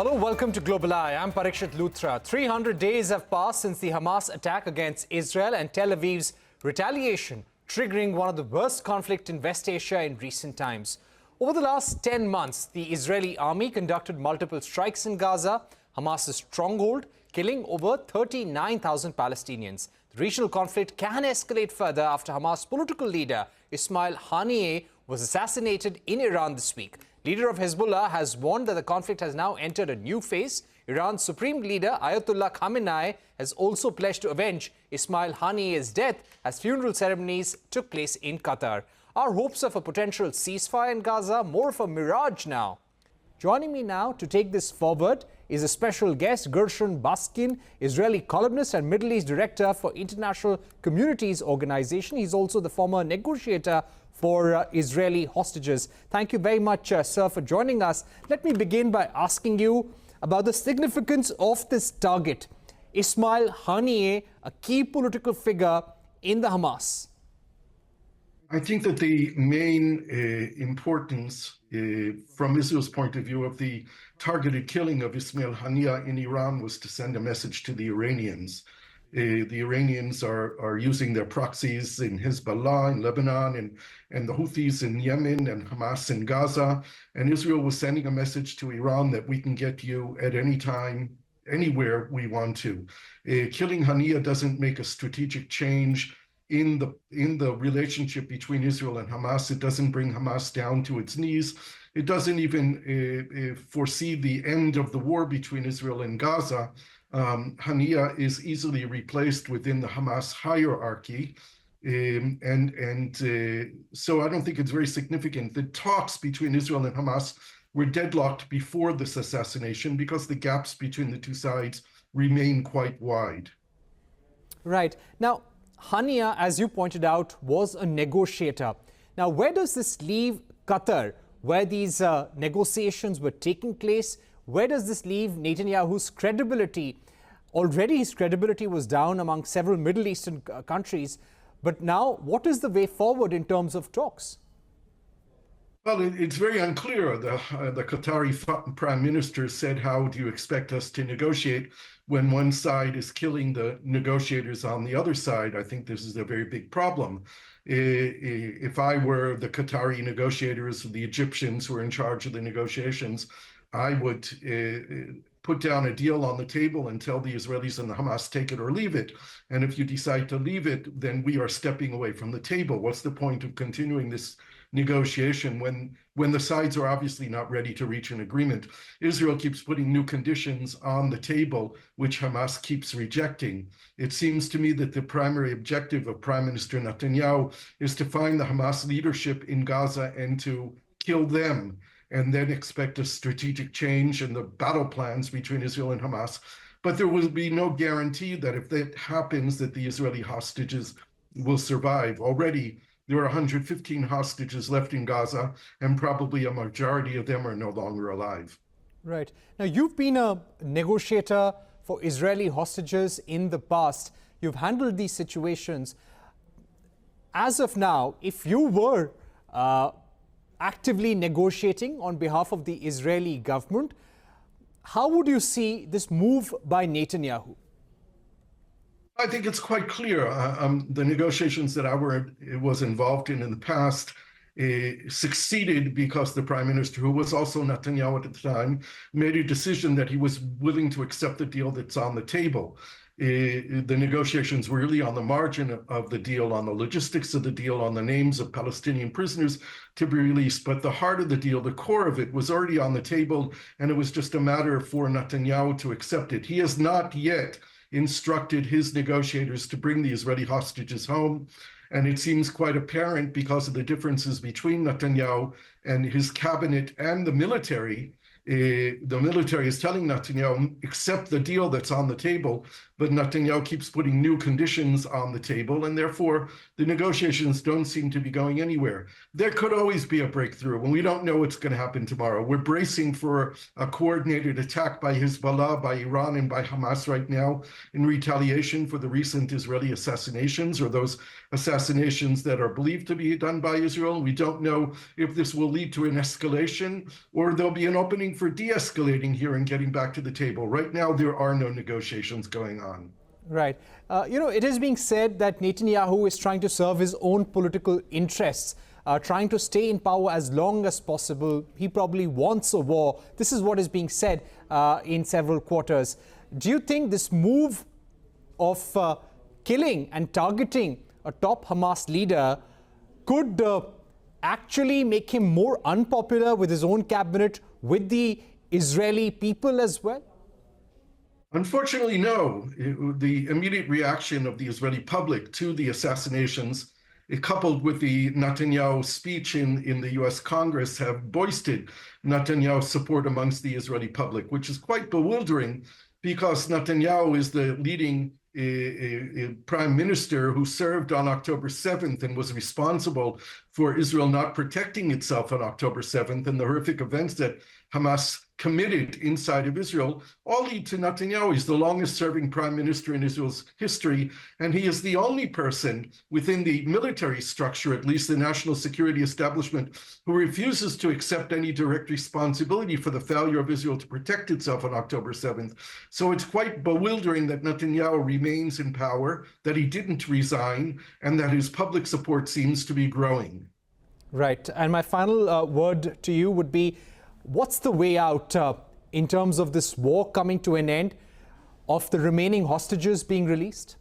Hello, welcome to Global Eye. I'm Parikshit Luthra. 300 days have passed since the Hamas attack against Israel and Tel Aviv's retaliation, triggering one of the worst conflicts in West Asia in recent times. Over the last 10 months, the Israeli army conducted multiple strikes in Gaza, Hamas's stronghold, killing over 39,000 Palestinians. The regional conflict can escalate further after Hamas political leader Ismail Haniyeh was assassinated in Iran this week. Leader of Hezbollah has warned that the conflict has now entered a new phase. Iran's supreme leader Ayatollah Khamenei has also pledged to avenge Ismail Haniyeh's death as funeral ceremonies took place in Qatar. Are hopes of a potential ceasefire in Gaza more of a mirage now? Joining me now to take this forward is a special guest, Gershon Baskin, Israeli columnist and Middle East director for International Communities Organization. He's also the former negotiator for Israeli hostages. Thank you very much, sir, for joining us. Let me begin by asking you about the significance of this target. Ismail Haniyeh, a key political figure in the Hamas. I think that the main importance from Israel's point of view of the targeted killing of Ismail Haniyeh in Iran was to send a message to the Iranians. The Iranians are using their proxies in Hezbollah in Lebanon and the Houthis in Yemen and Hamas in Gaza. And Israel was sending a message to Iran that we can get you at any time, anywhere we want to. Killing Haniyeh doesn't make a strategic change in the relationship between Israel and Hamas. It doesn't bring Hamas down to its knees. It doesn't even foresee the end of the war between Israel and Gaza. Haniyeh is easily replaced within the Hamas hierarchy. So I don't think it's very significant. The talks between Israel and Hamas were deadlocked before this assassination because the gaps between the two sides remain quite wide. Right. Now, Haniyeh, as you pointed out, was a negotiator. Now, where does this leave Qatar, where these negotiations were taking place? Where does this leave Netanyahu's credibility? Already his credibility was down among several Middle Eastern countries. But now, what is the way forward in terms of talks? Well, it's very unclear. The Qatari prime minister said, how do you expect us to negotiate when one side is killing the negotiators on the other side? I think this is a very big problem. If I were the Qatari negotiators, the Egyptians who are in charge of the negotiations, I would put down a deal on the table and tell the Israelis and the Hamas, take it or leave it. And if you decide to leave it, then we are stepping away from the table. What's the point of continuing this negotiation when the sides are obviously not ready to reach an agreement? Israel keeps putting new conditions on the table, which Hamas keeps rejecting. It seems to me that the primary objective of Prime Minister Netanyahu is to find the Hamas leadership in Gaza and to kill them, and then expect a strategic change in the battle plans between Israel and Hamas. But there will be no guarantee that if that happens, that the Israeli hostages will survive. Already, there are 115 hostages left in Gaza, and probably a majority of them are no longer alive. Right. Now, you've been a negotiator for Israeli hostages in the past. You've handled these situations. As of now, if you were actively negotiating on behalf of the Israeli government, how would you see this move by Netanyahu? I think it's quite clear. The negotiations that I was involved in the past succeeded because the prime minister, who was also Netanyahu at the time, made a decision that he was willing to accept the deal that's on the table. The negotiations were really on the margin of the deal, on the logistics of the deal, on the names of Palestinian prisoners to be released. But the heart of the deal, the core of it, was already on the table, and it was just a matter for Netanyahu to accept it. He has not yet instructed his negotiators to bring the Israeli hostages home. And it seems quite apparent because of the differences between Netanyahu and his cabinet and the military. The military is telling Netanyahu, accept the deal that's on the table, but Netanyahu keeps putting new conditions on the table, and therefore the negotiations don't seem to be going anywhere. There could always be a breakthrough, and we don't know what's going to happen tomorrow. We're bracing for a coordinated attack by Hezbollah, by Iran, and by Hamas right now in retaliation for the recent Israeli assassinations, or those assassinations that are believed to be done by Israel. We don't know if this will lead to an escalation or there'll be an opening advocating for de-escalating here and getting back to the table. Right now, there are no negotiations going on. Right. It is being said that Netanyahu is trying to serve his own political interests, trying to stay in power as long as possible. He probably wants a war. This is what is being said in several quarters. Do you think this move of killing and targeting a top Hamas leader could actually make him more unpopular with his own cabinet, with the Israeli people as well? Unfortunately, no. The immediate reaction of the Israeli public to the assassinations, coupled with the Netanyahu speech in the US Congress, have boosted Netanyahu's support amongst the Israeli public, which is quite bewildering because Netanyahu is the leading prime minister who served on October 7th and was responsible for Israel not protecting itself on October 7th and the horrific events that Hamas committed inside of Israel, all lead to Netanyahu. He's the longest serving prime minister in Israel's history, and he is the only person within the military structure, at least the national security establishment, who refuses to accept any direct responsibility for the failure of Israel to protect itself on October 7th. So it's quite bewildering that Netanyahu remains in power, that he didn't resign, and that his public support seems to be growing. Right. And my final word to you would be, what's the way out in terms of this war coming to an end, of the remaining hostages being released?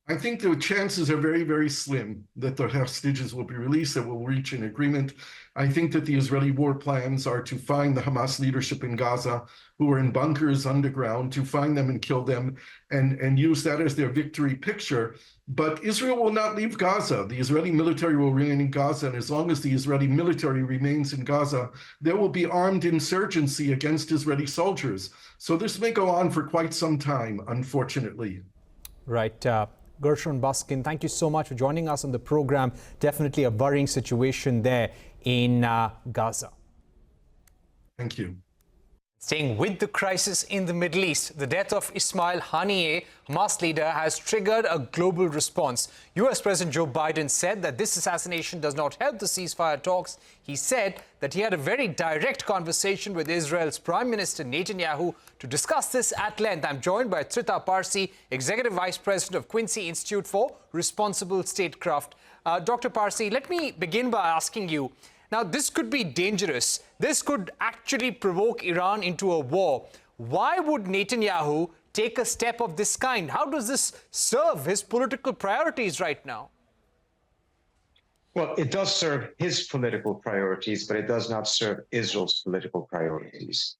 I think the chances are very, very slim that the hostages will be released, that we'll reach an agreement. I think that the Israeli war plans are to find the Hamas leadership in Gaza, who are in bunkers underground, to find them and kill them and use that as their victory picture. But Israel will not leave Gaza. The Israeli military will remain in Gaza, and as long as the Israeli military remains in Gaza, there will be armed insurgency against Israeli soldiers. So this may go on for quite some time, unfortunately. Right. Gershon Baskin, thank you so much for joining us on the program. Definitely a worrying situation there in Gaza. Thank you. Staying with the crisis in the Middle East, the death of Ismail Haniyeh, Hamas leader, has triggered a global response. US President Joe Biden said that this assassination does not help the ceasefire talks. He said that he had a very direct conversation with Israel's Prime Minister Netanyahu. To discuss this at length, I'm joined by Trita Parsi, Executive Vice President of Quincy Institute for Responsible Statecraft. Dr. Parsi, let me begin by asking you, now, this could be dangerous. This could actually provoke Iran into a war. Why would Netanyahu take a step of this kind? How does this serve his political priorities right now? Well, it does serve his political priorities, but it does not serve Israel's political priorities.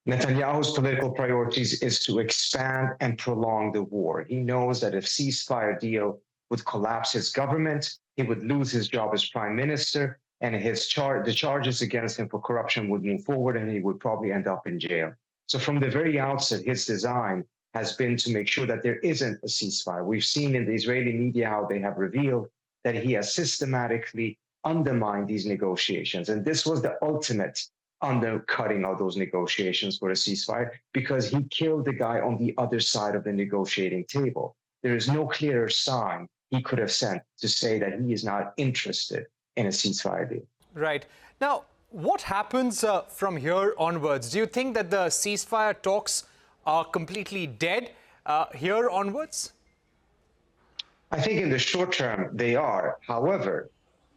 Netanyahu's political priorities is to expand and prolong the war. He knows that if ceasefire deal would collapse his government, he would lose his job as prime minister, and the charges against him for corruption would move forward, and he would probably end up in jail. So from the very outset, his design has been to make sure that there isn't a ceasefire. We've seen in the Israeli media how they have revealed that he has systematically undermined these negotiations. And this was the ultimate undercutting of those negotiations for a ceasefire, because he killed the guy on the other side of the negotiating table. There is no clearer sign he could have sent to say that he is not interested in a ceasefire deal. Right. Now, what happens from here onwards? Do you think that the ceasefire talks are completely dead here onwards? I think in the short term they are. However,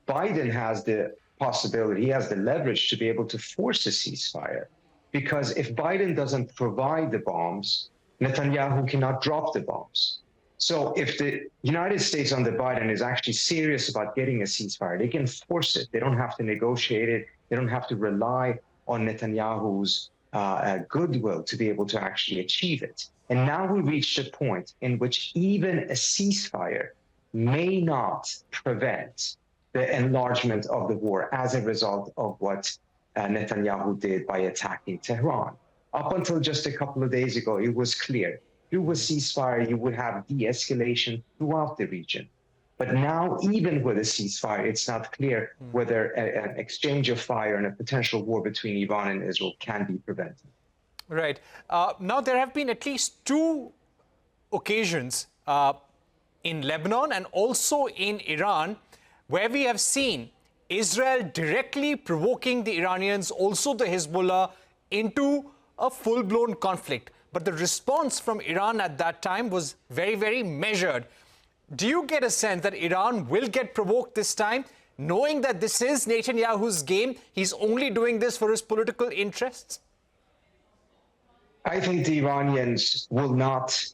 Biden has the possibility, he has the leverage to be able to force a ceasefire. Because if Biden doesn't provide the bombs, Netanyahu cannot drop the bombs. So if the United States under Biden is actually serious about getting a ceasefire, they can force it. They don't have to negotiate it. They don't have to rely on Netanyahu's goodwill to be able to actually achieve it. And now we reached a point in which even a ceasefire may not prevent the enlargement of the war as a result of what Netanyahu did by attacking Tehran. Up until just a couple of days ago, it was clear. Through a ceasefire, you would have de-escalation throughout the region. But now, even with a ceasefire, it's not clear whether an exchange of fire and a potential war between Iran and Israel can be prevented. Right. Now, there have been at least two occasions in Lebanon and also in Iran where we have seen Israel directly provoking the Iranians, also the Hezbollah, into a full-blown conflict. But the response from Iran at that time was very, very measured. Do you get a sense that Iran will get provoked this time, knowing that this is Netanyahu's game? He's only doing this for his political interests? I think the Iranians will not,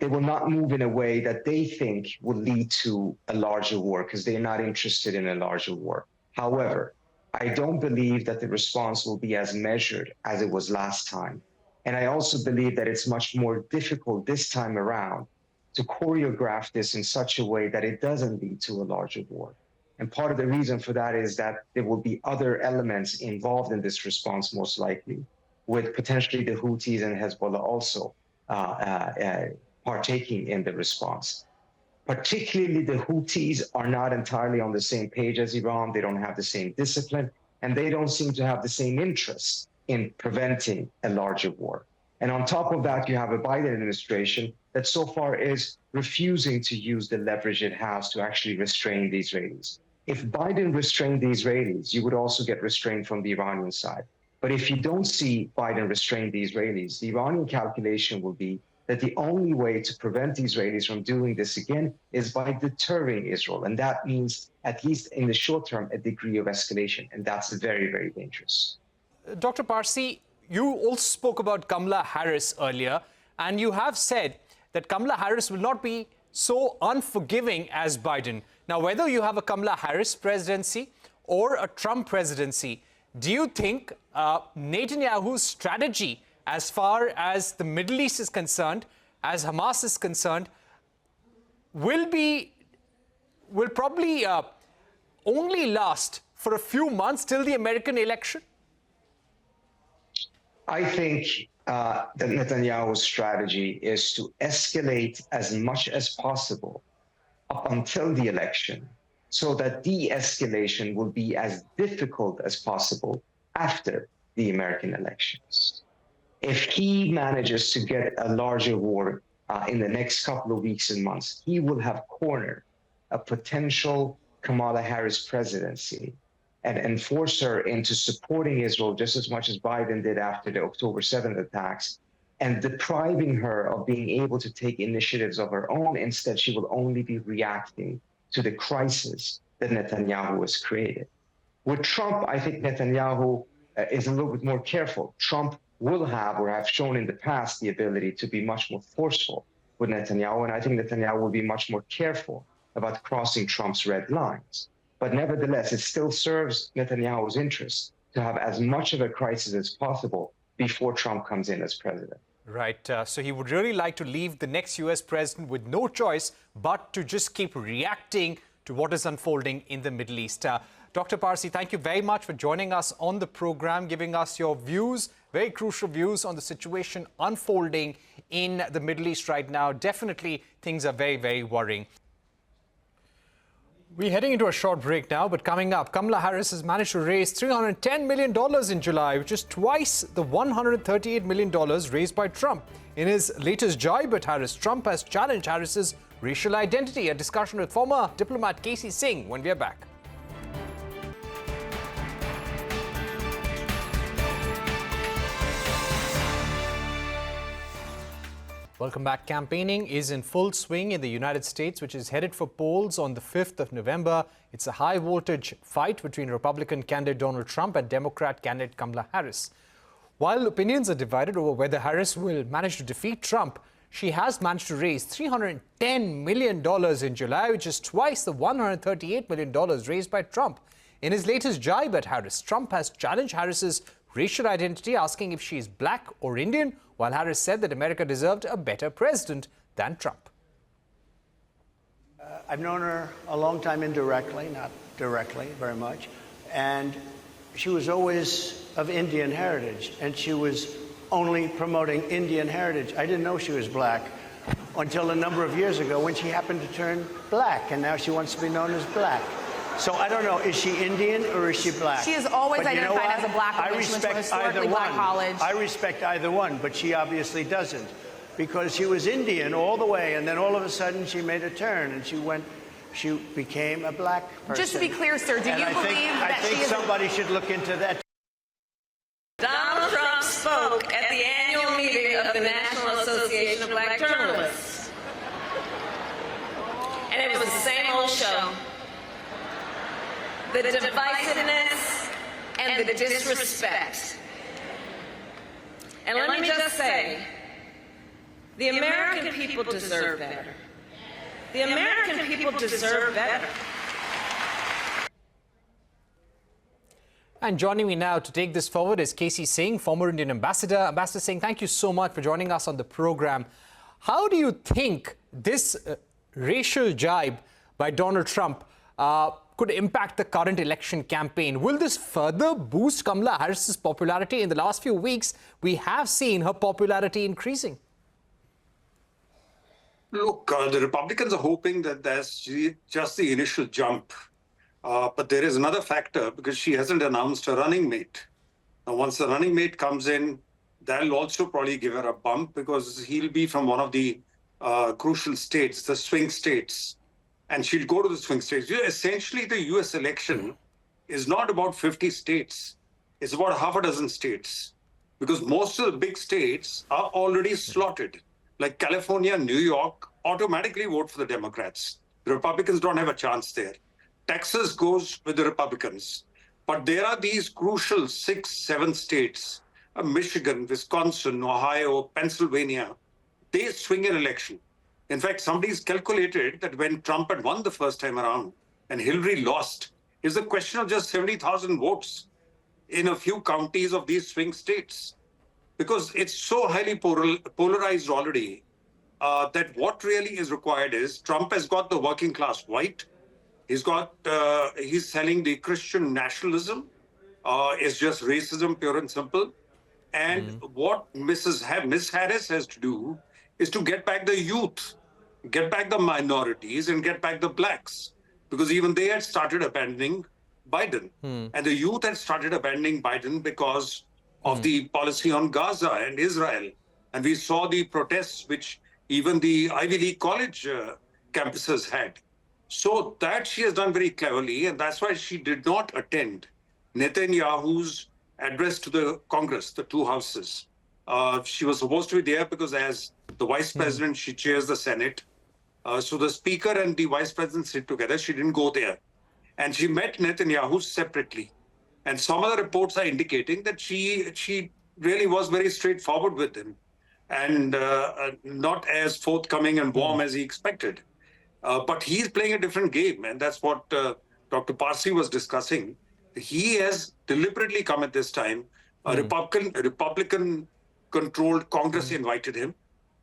they will not move in a way that they think will lead to a larger war, because they're not interested in a larger war. However, I don't believe that the response will be as measured as it was last time. And I also believe that it's much more difficult this time around to choreograph this in such a way that it doesn't lead to a larger war. And part of the reason for that is that there will be other elements involved in this response, most likely, with potentially the Houthis and Hezbollah also partaking in the response. Particularly the Houthis are not entirely on the same page as Iran. They don't have the same discipline, and they don't seem to have the same interest in preventing a larger war. And on top of that, you have a Biden administration that so far is refusing to use the leverage it has to actually restrain the Israelis. If Biden restrained the Israelis, you would also get restraint from the Iranian side. But if you don't see Biden restrain the Israelis, the Iranian calculation will be that the only way to prevent the Israelis from doing this again is by deterring Israel. And that means, at least in the short term, a degree of escalation. And that's very, very dangerous. Dr. Parsi, you also spoke about Kamala Harris earlier, and you have said that Kamala Harris will not be so unforgiving as Biden. Now, whether you have a Kamala Harris presidency or a Trump presidency, do you think Netanyahu's strategy as far as the Middle East is concerned, as Hamas is concerned, will probably only last for a few months till the American election? I think that Netanyahu's strategy is to escalate as much as possible up until the election, so that de-escalation will be as difficult as possible after the American elections. If he manages to get a larger war in the next couple of weeks and months, he will have cornered a potential Kamala Harris presidency and force her into supporting Israel just as much as Biden did after the October 7th attacks, and depriving her of being able to take initiatives of her own. Instead, she will only be reacting to the crisis that Netanyahu has created. With Trump, I think Netanyahu is a little bit more careful. Trump will have, or have shown in the past, the ability to be much more forceful with Netanyahu, and I think Netanyahu will be much more careful about crossing Trump's red lines. But nevertheless, it still serves Netanyahu's interest to have as much of a crisis as possible before Trump comes in as president. Right. So he would really like to leave the next U.S. president with no choice but to just keep reacting to what is unfolding in the Middle East. Dr. Parsi, thank you very much for joining us on the program, giving us your views, very crucial views on the situation unfolding in the Middle East right now. Definitely, things are very, very worrying. We're heading into a short break now, but coming up, Kamala Harris has managed to raise $310 million in July, which is twice the $138 million raised by Trump. In his latest jibe at Harris, Trump has challenged Harris's racial identity. A discussion with former diplomat Casey Singh when we are back. Welcome back. Campaigning is in full swing in the United States, which is headed for polls on the 5th of November. It's a high-voltage fight between Republican candidate Donald Trump and Democrat candidate Kamala Harris. While opinions are divided over whether Harris will manage to defeat Trump, she has managed to raise $310 million in July, which is twice the $138 million raised by Trump. In his latest jibe at Harris, Trump has challenged Harris's racial identity, asking if she is black or Indian, while Harris said that America deserved a better president than Trump. I've known her a long time indirectly, not directly very much, and she was always of Indian heritage, and she was only promoting Indian heritage. I didn't know she was black until a number of years ago when she happened to turn black, and now she wants to be known as black. So I don't know, is she Indian or is she black? She is always identified as a black woman. She went to a historically black college. I respect either one, but she obviously doesn't, because she was Indian all the way, and then all of a sudden she made a turn and she went she became a black person. Just to be clear, sir, do And you believe that I think somebody should look into that. Donald Trump spoke at the annual meeting of the National Association of Black Journalists. And it was the same old show. The divisiveness and the disrespect. And let me just say, the American people deserve better. The American people deserve better. And joining me now to take this forward is Singh, former Indian ambassador. Ambassador Singh, thank you so much for joining us on the program. How do you think this racial jibe by Donald Trump could impact the current election campaign? Will this further boost Kamala Harris's popularity? In the last few weeks, we have seen her popularity increasing. Look, the Republicans are hoping that that's just the initial jump. But there is another factor because she hasn't announced a running mate. Now, once the running mate comes in, that'll also probably give her a bump because he'll be from one of the crucial states, the swing states. And she'll go to the swing states. Essentially, the U.S. election is not about 50 states. It's about half a dozen states because most of the big states are already slotted. Like California, New York, automatically vote for the Democrats. The Republicans don't have a chance there. Texas goes with the Republicans. But there are these crucial 6, 7 states, Michigan, Wisconsin, Ohio, Pennsylvania. They swing an election. In fact, somebody's calculated that when Trump had won the first time around and Hillary lost, it's a question of just 70,000 votes in a few counties of these swing states. Because it's so highly polarized already that what really is required is Trump has got the working class white. He's selling the Christian nationalism. It's just racism, pure and simple. And what Miss Harris has to do is to get back the youth, get back the minorities, and get back the blacks. Because even they had started abandoning Biden. And the youth had started abandoning Biden because of the policy on Gaza and Israel. And we saw the protests which even the Ivy League college campuses had. So that she has done very cleverly, and that's why she did not attend Netanyahu's address to the Congress, the two houses. She was supposed to be there because as the vice president, she chairs the Senate. So the speaker and the vice president sit together. She didn't go there. And she met Netanyahu separately. And some of the reports are indicating that she really was very straightforward with him and not as forthcoming and warm as he expected. But he's playing a different game, and that's what Dr. Parsi was discussing. He has deliberately come at this time. A Republican-controlled Congress invited him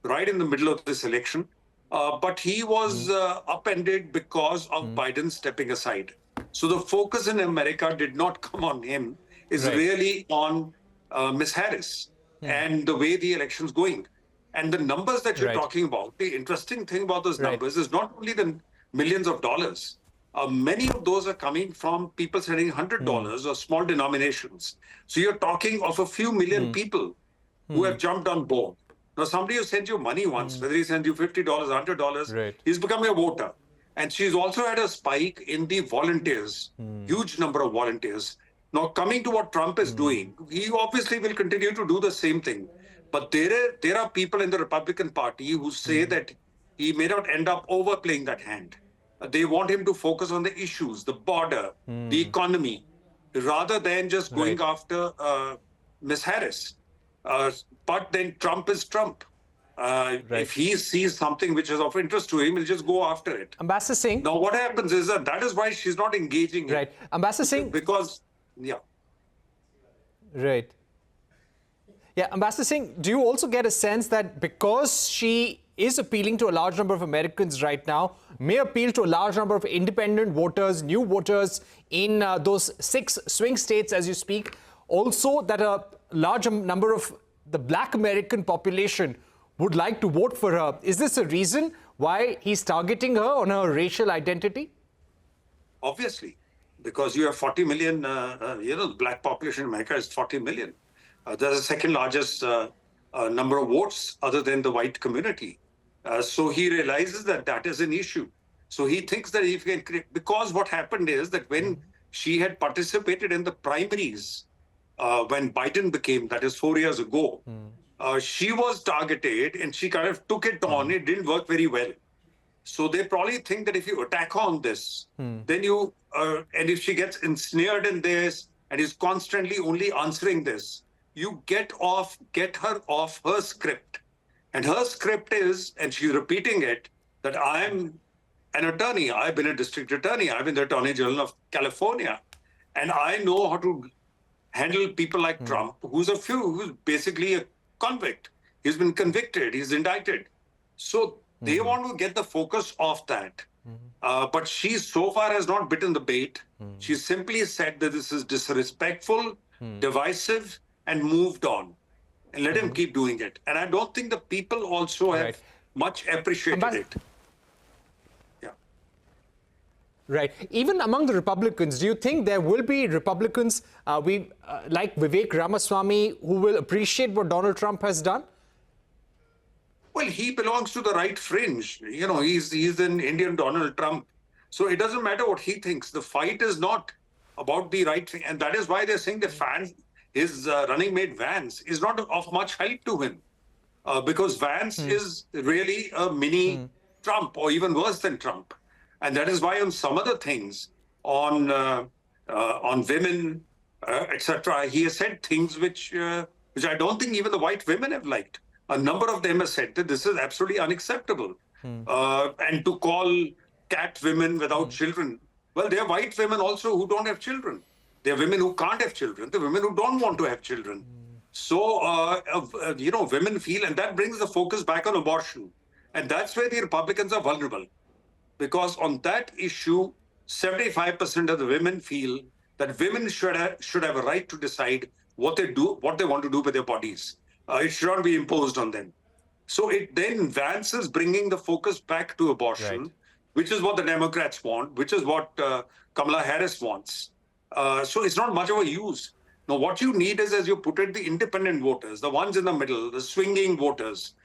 right in the middle of this election. But he was upended because of Biden stepping aside. So the focus in America did not come on him. It's really on Miss Harris and the way the election's going. And the numbers that you're talking about, the interesting thing about those numbers is not only the millions of dollars. Many of those are coming from people sending $100 or small denominations. So you're talking of a few million people who have jumped on board. Now, somebody who sent you money once, whether he sends you $50, $100, he's become a voter. And she's also had a spike in the volunteers, huge number of volunteers. Now, coming to what Trump is doing, he obviously will continue to do the same thing. But there are people in the Republican Party who say that he may not end up overplaying that hand. They want him to focus on the issues, the border, the economy, rather than just going after Miss Harris. But then Trump is Trump. If he sees something which is of interest to him, he'll just go after it. Ambassador Singh. Now, what happens is that is why she's not engaging. Right. Ambassador Singh. Because, Right. Yeah, Ambassador Singh, do you also get a sense that because she is appealing to a large number of Americans right now, may appeal to a large number of independent voters, new voters in those 6 swing states as you speak, also that a large number of the Black American population would like to vote for her? Is this a reason why he's targeting her on her racial identity? Obviously, because you have 40 million, the Black population in America is 40 million. There's the second largest number of votes other than the white community. So he realizes that that is an issue. So he thinks that if he can create, because what happened is that when she had participated in the primaries, when Biden became, that is 4 years ago, she was targeted and she kind of took it on. It didn't work very well. So they probably think that if you attack on this, then you, and if she gets ensnared in this and is constantly only answering this, you get her off her script. And her script is, and she's repeating it, that I'm an attorney. I've been a district attorney. I've been the Attorney General of California. And I know how to handle people like Trump, who's basically a convict. He's been convicted. He's indicted. So they want to get the focus off that. But she so far has not bitten the bait. She simply said that this is disrespectful, divisive, and moved on. And let him keep doing it. And I don't think the people also have much appreciated it. Yeah. Right. Even among the Republicans, do you think there will be Republicans like Vivek Ramaswamy who will appreciate what Donald Trump has done? Well, he belongs to the right fringe. You know, he's an Indian Donald Trump. So it doesn't matter what he thinks. The fight is not about the right thing. And that is why they're saying that his running mate Vance is not of much help to him. Because Vance is really a mini Trump, or even worse than Trump. And that is why on some other things, on women, etc., he has said things which I don't think even the white women have liked. A number of them have said that this is absolutely unacceptable. And to call cat women without children, well, there are white women also who don't have children. There are women who can't have children. There are women who don't want to have children. So, you know, women feel, and that brings the focus back on abortion. And that's where the Republicans are vulnerable. Because on that issue, 75% of the women feel that women should have a right to decide what they want to do with their bodies. It should not be imposed on them. So then Vance is bringing the focus back to abortion, which is what the Democrats want, which is what Kamala Harris wants. So it's not much of a use. Now, what you need is, as you put it, the independent voters, the ones in the middle, the swinging voters,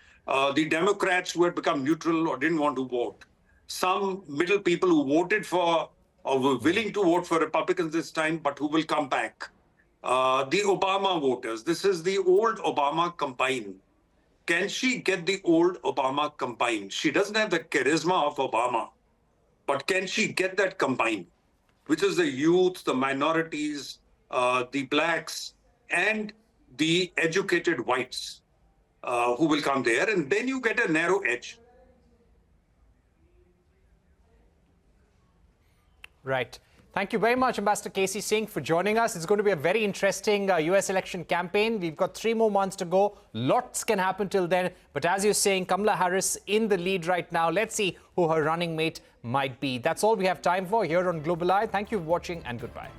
the Democrats who had become neutral or didn't want to vote, some middle people who voted for or were willing to vote for Republicans this time, but who will come back. The Obama voters, this is the old Obama combine. Can she get the old Obama combine? She doesn't have the charisma of Obama, but can she get that combine, which is the youth, the minorities, the blacks, and the educated whites who will come there, and then you get a narrow edge. Right. Thank you very much, Ambassador K.C. Singh, for joining us. It's going to be a very interesting US election campaign. We've got 3 more months to go. Lots can happen till then. But as you're saying, Kamala Harris in the lead right now. Let's see who her running mate might be. That's all we have time for here on Global Eye. Thank you for watching and goodbye.